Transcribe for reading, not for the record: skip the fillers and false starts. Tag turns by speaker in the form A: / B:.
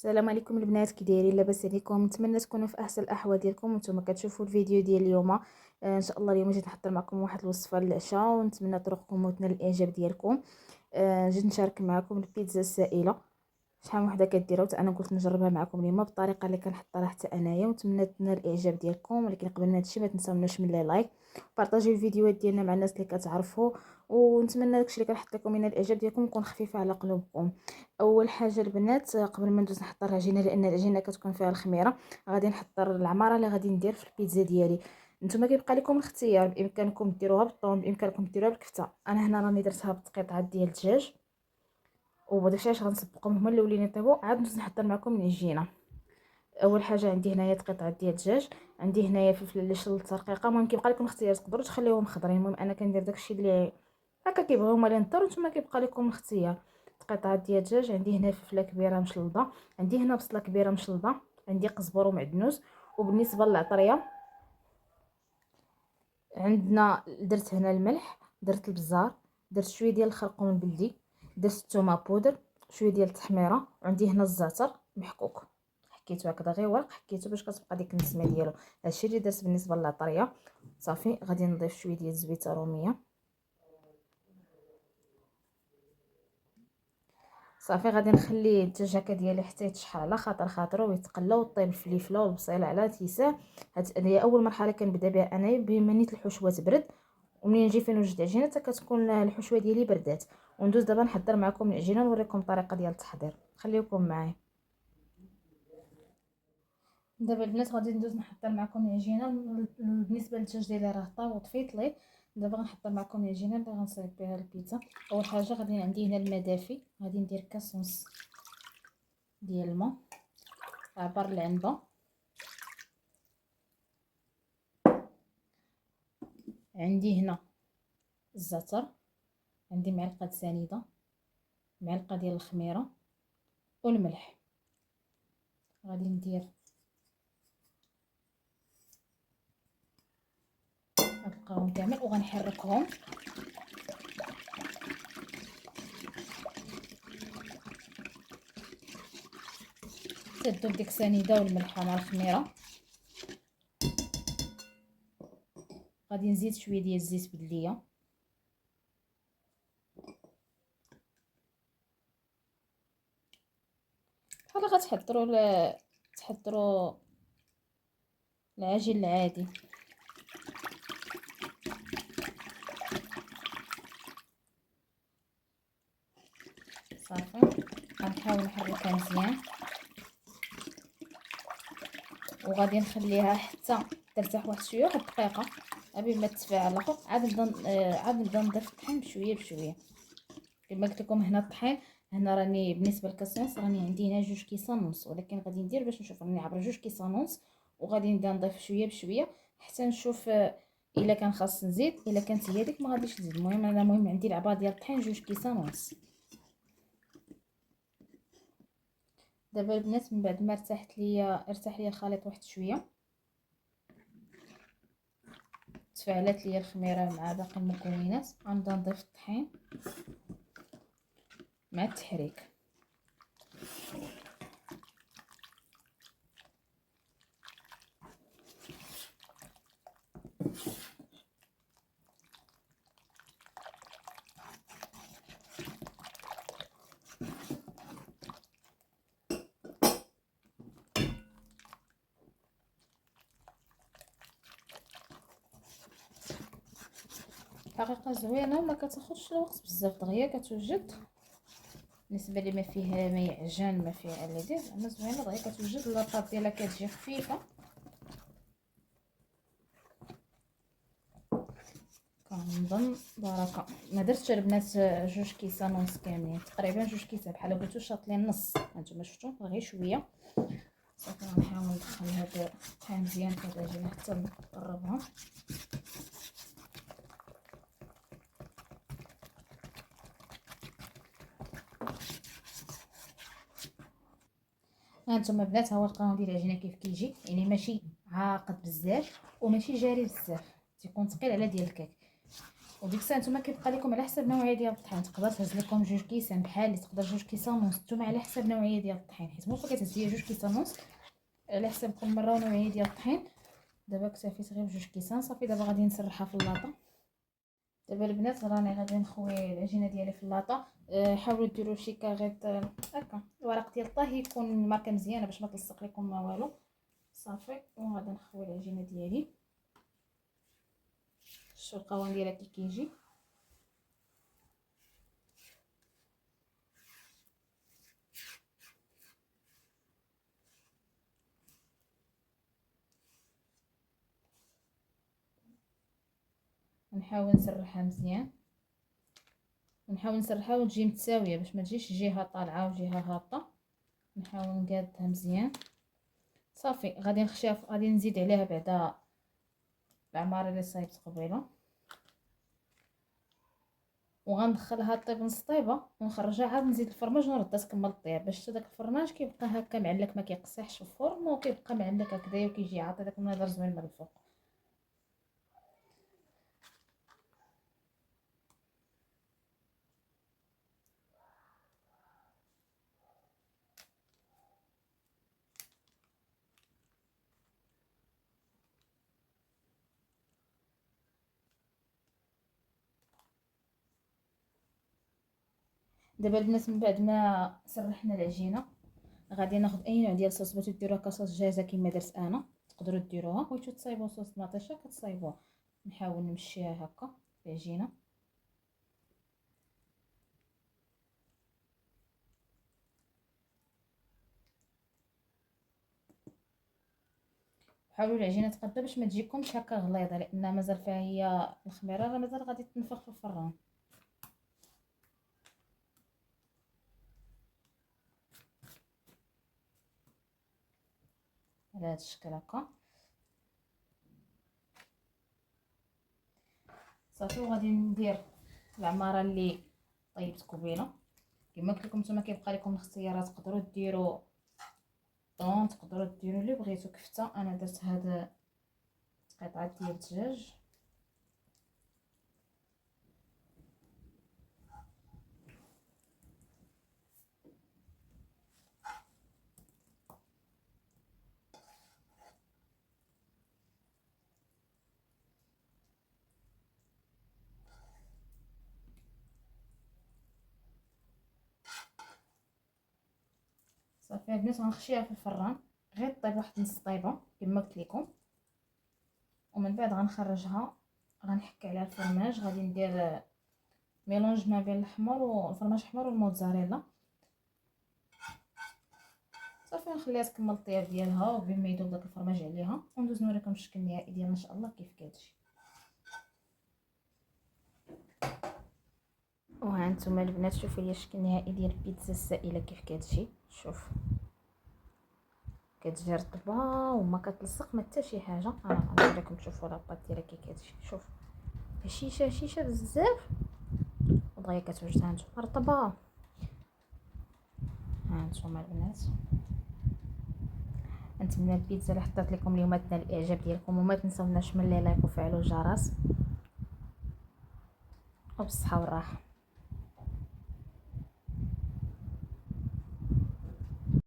A: السلام عليكم البنات، كي دايرين؟ لاباس عليكم؟ نتمنى تكونوا في احسن الاحوال ديالكم وانتم كتشوفوا الفيديو ديال اليوم. ان شاء الله اليوم جيت نحضر معكم واحد الوصفه للعشاء ونتمنى طرقكم وتنال الاعجاب ديالكم. جيت نشارك معكم البيتزا السائله. شحال من وحده كديرها حتى انا قلت نجربها معكم اليوم بالطريقه اللي كنحطها حتى انايا، ونتمنى تنال الاعجاب ديالكم. ولكن قبل ما هادشي ما تنساوناش من لايك، بارطاجيو الفيديوهات ديالنا مع الناس اللي كتعرفوا، ونتمنى داكشي اللي كنحط لكم ينال الاعجاب ديالكم يكون خفيف على قلوبكم. اول حاجه البنات، قبل ما ندوز نحضر العجينه لان العجينه كتكون فيها الخميره، غادي نحضر العماره اللي غادي ندير في البيتزا ديالي. نتوما كيبقى لكم الاختيار، بامكانكم ديروها بالطون، بامكانكم ديروها بالكفته. انا هنا راني درتها بقطعات ديال الدجاج، وداكشي علاش غنسبقهم هما الاولين يطيبوا، عاد ندوز نحضر معكم العجينه. اول حاجه عندي هنايا قطعه ديال الدجاج، عندي هنايا فلفل اللي شلت رقيقه. المهم كيبقى لكم الاختيار، تقدروا تخليوهم خضرين، المهم انا كندير داكشي اللي هكا كيبغيو هما اللي نضر، نتوما كيبقى لكم الاختيار. قطعه ديال الدجاج، عندي هنا فلفله كبيره مشلضه، عندي هنا بصله كبيره مشلضه، عندي قزبر ومعدنوس. وبالنسبه للعطريه عندنا، درت هنا الملح، درت البزار، درت شويه ديال الخرقوم البلدي، درت الثومه بودر، شويه ديال التحميره، وعندي هنا الزعتر محكوك. حكيتو هكذا غير ورق، حكيتو باش كتبقى ديك النسمه ديالو. هادشي اللي درت بالنسبه للعطريه. صافي غادي نضيف شويه ديال الزبيته روميه. صافي غادي نخلي الدجاجه ديالي حتى يتشحر على خاطرو ويتقلى، وطيب الفلفله والبصيله على تيساع. هذه اول مرحله كنبدا بها انايا، بما نيت الحشوه تبرد ومنين نجي فين نوجد العجينه حتى كتكون الحشوه ديالي بردات. وندوز دابا نحضر معكم العجينه ونوريكم الطريقه ديال التحضير. خليكم معايا. دابا البنات غادي ندوز نحضر معكم العجينه. بالنسبه للدجاج ديالي راه طاب وطفيت ليه. دابا غنحضر معكم العجينه اللي غنصايب بها البيتزا. اول حاجه غادي عندي هنا الماء دافي، غادي ندير كاس ونص ديال الماء، عبر العنبه، عندي هنا الزعتر، عندي معلقه سنيده، معلقه ديال الخميره والملح. غادي ندير هاد القوام كامل وغنحركهم. تذوب ديك السنيده والملح مع الخميره. غادي نزيد شويه ديال الزيت بلديه، بحال تحضروا العجين العادي. صافي غنحاول نحركها مزيان وغادي نخليها حتى ترتاح واحد شويه، واحد دقيقه قبل ما تتفاعل الاخر. عاد نبدا نضيف الطحين بشويه بشويه. كما قلت لكم هنا الطحين، هنا راني بالنسبه للكاس راني عندي هنا 2 كيسان ونص، ولكن غادي ندير باش نشوف راني عبر 2 كيسان ونص. وغادي نبدا نضيف شويه بشويه حتى نشوف الا كان خاص نزيد، الا كانت هي ديك ما غاديش نزيد. المهم عندي العبار ديال الطحين 2 كيسان ونص. دابا البنات من بعد ما ارتاح ليا الخليط واحد شويه، تفاعلت ليا الخميره مع باقي المكونات، غنبدا نضيف الطحين مع التحريك. حقيقه زوينه وما كتاخذش الوقت بزاف، دغيا كتوجد. بالنسبه لي ما فيها ما يعجن، ما فيها اللي زعما زوينه، دغيا كتوجد. لاطاط ديالها كتجي خفيفه. كنظن بركه ما درتش البنات 2 كيسان ونص كاملين، تقريبا 2 كيسان، بحال قلتو شاطلين نص. هانتوما شفتوا غير شويه. صافي غنحاول ندخل هاد الطحين مزيان في هاد العجينه حتى نقربها. هانتوما بنات، ها هو القوام ديال العجينه كيف كيجي، يعني ماشي عاقد بزاف وماشي جاري بزاف، تيكون ثقيل على ديال الكيك. وديك الساعه نتوما كيبقى لكم على حسب نوعيه ديال الطحين، تقدر تهز لكم 2 كيسان بحال، تقدر 2 كيسان ونص، نتوما على حسب نوعيه ديال الطحين، حيت ملي كتهز ليا 2 كيسان ونص على حسب كل مره ونوعيه ديال الطحين. دابا اكتفيت غير ب2 كيسان صافي. دابا غادي نسرحها في اللاطه. دابا البنات راني غادي نخوي العجينه ديالي في اللاطه. حاولوا ديروا شي كاغيط هكا الورق ديال الطهي يكون ماركه مزيانه باش ما تلصق لكم ما والو. صافي وغادي نخوي العجينه ديالي. شوفوا القوام ديالها كي كيجي. نحاول نسرحها مزيان، ونحاول نسرحها وتجي متساويه باش ما تجيش جهه طالعه وجهه هابطه. نحاول نقادها مزيان. صافي غادي نخشيها، غادي نزيد عليها بعدا العماره اللي صايبت قبيله، وغندخلها طيب نص طيبه ونخرجها عاد نزيد الفرماج ونردها تكمل الطياب، باش حتى داك الفرماج كيبقى هكا معلك ما كيقصحش في الفرن وكيبقى معلك هكذايا وكيجي عاطي داك المنظر زوين من الفوق. دابا البنات من بعد ما سرحنا العجينه غادي ناخذ اي نوع ديال الصوص بغيتو ديروها كصوص دجاجه كما درت انا تقدروا ديروها، بغيتو تصايبوا صوص طماطيشه كتصايبوها. نحاول نمشيها هكا في العجينه. حاولوا العجينه تقاده باش ما تجيكمش هكا غليظه، لان مازال فيها هي الخميره راه مازال غادي تنفخ في الفران. على هذا الشكل هكا صافي. وغادي ندير العماره اللي طيبت قبيله. كما قلت لكم نتوما كيبقى لكم الاختيارات، تقدروا ديروا طون، تقدروا ديروا اللي بغيتو كفته. انا درت هاد قطعه ديال الدجاج. صافي البنات غنخشيها في الفران غير طيب واحد نص طيبه كما قلت لكم، ومن بعد غنخرجها غنحك عليها الفرماج. غادي ندير ميلونج ما بين الحمر والفرماج احمر والموتزاريلا. صافي نخليها تكمل الطياب ديالها وبين ما يذوب داك الفرماج عليها، وندوز نوريكم الشكل النهائي ديالها ان شاء الله كيف كتجي. وها نتوما البنات شوفوا لي الشكل النهائي ديال البيتزا السائله كيف كتجي. شوف كتجي رطبه وما كتلصق ما حتى شي حاجه. انا غنوريكم تشوفوا لاباط ديالها كي كتجي. شوف هشيشه بزاف ودغيا كتوجد. ها نتوما رطبه. ها نتوما البنات نتمنى البيتزا اللي حطيت لكم اليوم تنال الاعجاب ديالكم، وما تنساوناش من لايك وفعلوا الجرس، وبالصحه والراحه.